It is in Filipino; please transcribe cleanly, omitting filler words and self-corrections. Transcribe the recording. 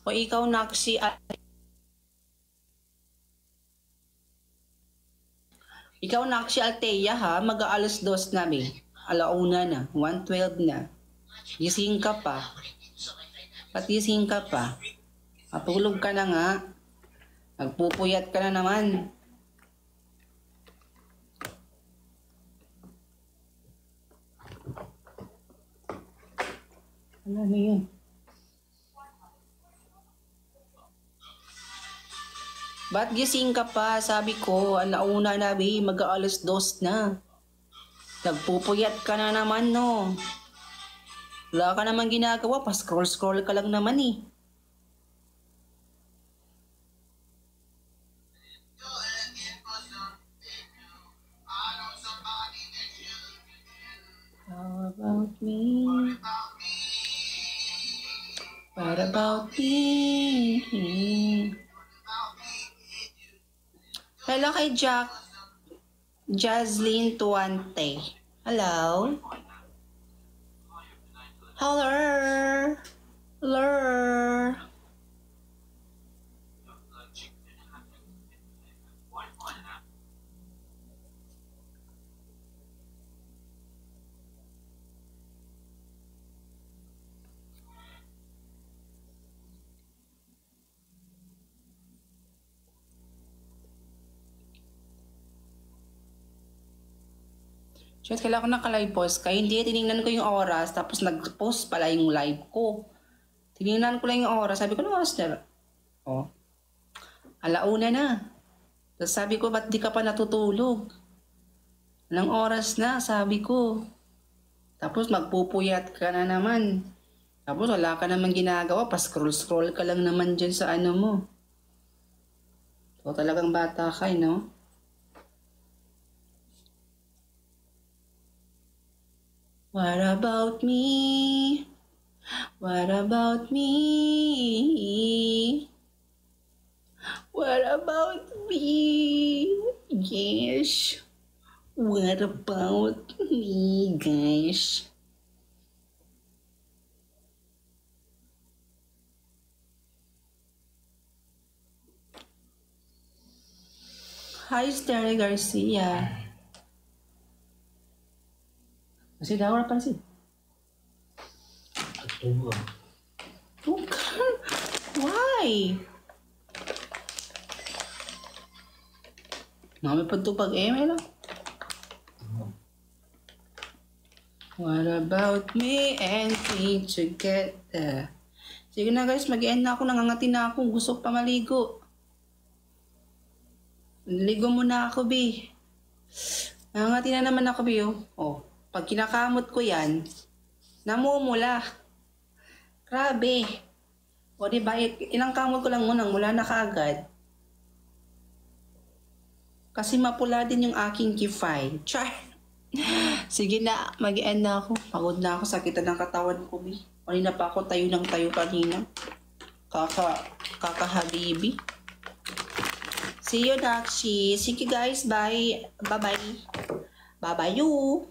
O ikaw, Naksi, ikaw, Naksi Altea, ha? Mag-aalas 2 na, be. Alauna na. 1:12 na. Gising ka pa. Patising ka pa. Matulog ka na nga. Nagpupuyat ka na naman. Ano na yun? Ba't gising ka pa? Sabi ko, alauna na, be. Mag-aalas 2 na. Nagpupuyat ka na naman, no? Wala ka naman ginagawa. Pa-scroll-scroll ka lang naman, eh. How about me? What about me? Hello kay Jazlyn Tuante. Hello? Hello? Hello? Shit, kailangan ko naka-live post. Kaya hindi, tinignan ko yung oras, tapos nag-post pala yung live ko. Tinignan ko lang yung oras, sabi ko, ano oras na? Oh, alauna na. Tapos sabi ko, ba't di ka pa natutulog? Anong oras na, sabi ko. Tapos magpupuyat ka na naman. Tapos wala ka naman ginagawa, pa-scroll-scroll ka lang naman dyan sa ano mo. So talagang bata ka, no? What about me? What about me? What about me? Yes. What about me, guys? Hi, Sterry Garcia. Masih dah orang pansin. Bukan. Why? Mami pagtupag email lang. What about me and me together? Sige na guys, mag-end na ako. Nangangati na ako. Gusto pa maligo. Ligo muna ako, B. Nangangati na naman ako, B. Oh. Pag kinakamot ko yan, namumula. Grabe. O diba, ilang kamot ko lang mula na kaagad. Kasi mapula din yung aking kifay. Char! Sige na, mag-end na ako. Pagod na ako, sakitan ng katawan ko, B. Kanina pa ako tayo ng tayo kanina. Kaka-habibi. See you, Dakshi. Sige guys, bye. Bye-bye. Bye-bye you.